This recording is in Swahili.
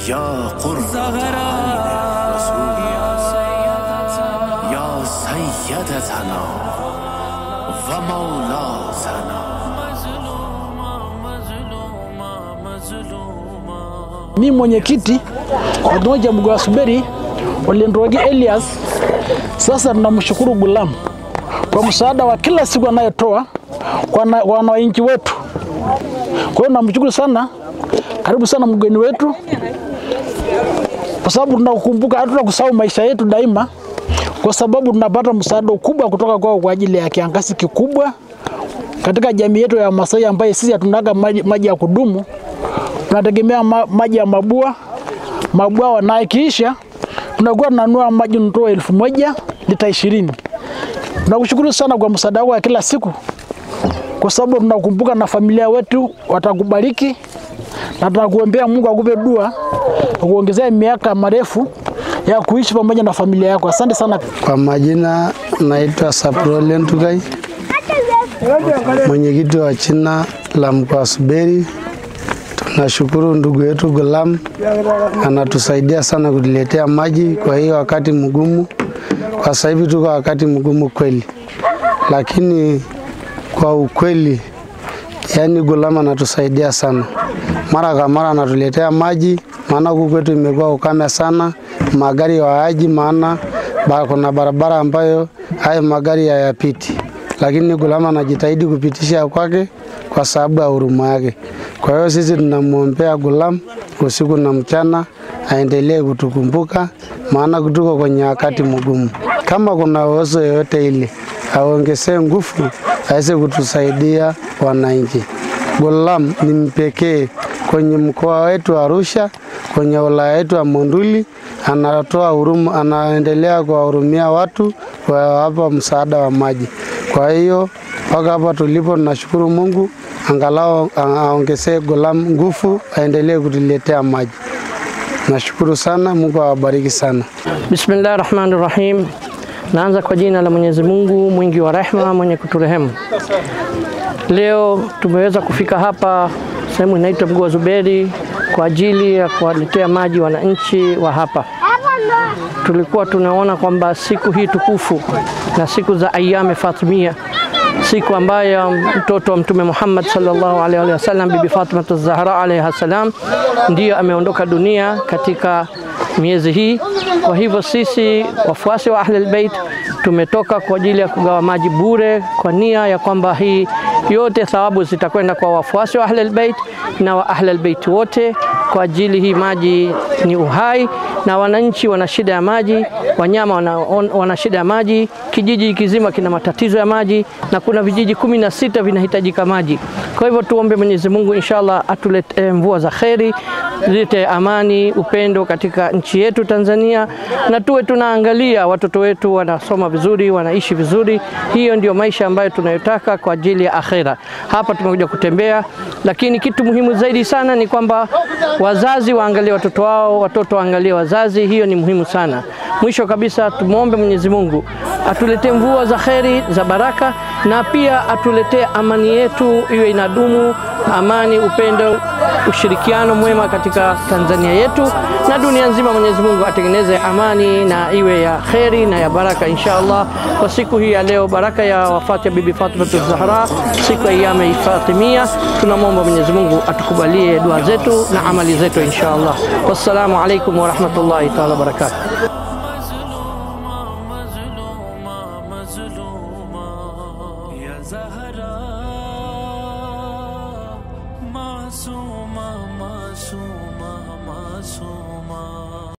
يا قرة عين الرسول يا سيدتنا ومولاتنا. Mimi mwenyekiti wa Umoja wa Suberi Olendogi Elias, sasa tunamshukuru Gulam kwa msaada wa kila siku anayotoa kwa wananchi wetu. Kwa hiyo namshukuru sana, karibu sana mgeni wetu, kwa sababu tunakukumbuka, hatutakusahau maisha yetu daima, kwa sababu tunapata msaada mkubwa kutoka kwa ajili ya kiangazi kikubwa katika jamii yetu ya Masai, ambaye sisi hatunaga maji ya kudumu. Tunategemea maji ya mabwawa, na ikiisha tunakuwa tunanunua maji nitoa 1000 lita 20. Tunakushukuru sana kwa msaada wako kila siku, kwa sababu tunakumbuka na familia wetu watakubariki, na tunakuombea Mungu akupe dua kuongezea miaka marefu ya kuishi pamoja na familia yako. Asante sana. Kwa majina naitwa Saprole Ntugai, mwenyekiti wa China la mkoa wa Suberi. Tunashukuru ndugu yetu Gulam, anatusaidia sana kutuletea maji kwa hiyo wakati mgumu. Kwa sasa hivi tuko wakati mgumu kweli, lakini kwa ukweli yani Gulam anatusaidia sana. Mara kwa mara anatuletea maji, maana huku kwetu imekuwa ukame sana, magari hayaji, maana kuna barabara ambayo haya magari hayapiti, lakini Gulam anajitahidi kupitisha kwake kwa sababu ya huruma yake. Kwa hiyo sisi tunamuombea Gulam usiku na mchana aendelee kutukumbuka, maana kutuko kwenye wakati mgumu. Kama kuna uwezo yoyote ile aongezee nguvu aweze kutusaidia wananchi. Gulam ni mpekee kwenye mkoa wetu Arusha, kwenye wilaya yetu ya Monduli, anatoa huruma, anaendelea kuwahurumia watu, kuwapa msaada wa maji. Kwa hiyo mpaka hapa tulipo tunashukuru Mungu, angalau aongezee Gulam nguvu aendelee kutuletea maji. Nashukuru sana, Mungu awabariki sana. Bismillahirrahmanirrahim. Naanza kwa jina la Mwenyezi Mungu mwingi wa rehema, mwenye kuturehemu. Leo tumeweza kufika hapa sehemu inaitwa Mkoa wa Suberi kwa ajili ya kuwaletea maji wananchi wa hapa. Tulikuwa tunaona kwamba siku hii tukufu na siku za Ayame Fatimia, siku ambayo mtoto wa Mtume Muhammad sallallahu alaihi wasallam, Bibi Fatima az-Zahra alaiha salam, ndiyo ameondoka dunia katika miezi hii. Kwa hivyo sisi wafuasi wa Ahlul Bait tumetoka kwa ajili ya kugawa maji bure, kwa nia ya kwamba hii yote thawabu zitakwenda kwa wafuasi wa Ahlul Bait na wa Ahlul Bait wote, kwa ajili hii maji ni uhai, na wananchi wana shida ya maji, wanyama wana shida ya maji, kijiji kizima kina matatizo ya maji, na kuna vijiji 16 vinahitajika maji. Kwa hivyo tuombe Mwenyezi Mungu inshallah atulete mvua za kheri, zilete amani, upendo katika nchi yetu Tanzania, na tuwe tunaangalia watoto wetu wanasoma vizuri, wanaishi vizuri. Hiyo ndio maisha ambayo tunayotaka kwa ajili ya akhera. Hapa tumekuja kutembea, lakini kitu muhimu zaidi sana ni kwamba wazazi waangalie watoto wao, watoto waangalie wazazi. Hiyo ni muhimu sana. Mwisho kabisa tumuombe Mwenyezi Mungu atuletee mvua za kheri, za baraka, na pia atuletee amani yetu iwe inadumu, amani, upendo, ushirikiano mwema katika Tanzania yetu na dunia nzima. Mwenyezi Mungu atengeneze amani na iwe ya kheri na ya baraka inshallah. Kwa siku hii ya leo, baraka ya wafati ya Bibi Fatima az-Zahra, siku ya Ayame Fatimia, tunamwomba Mwenyezi Mungu atukubalie dua zetu na amali zetu inshallah. Wassalamu alaikum wa rahmatullahi ta'ala wa barakatuh. Masuma मासूमा मासूमा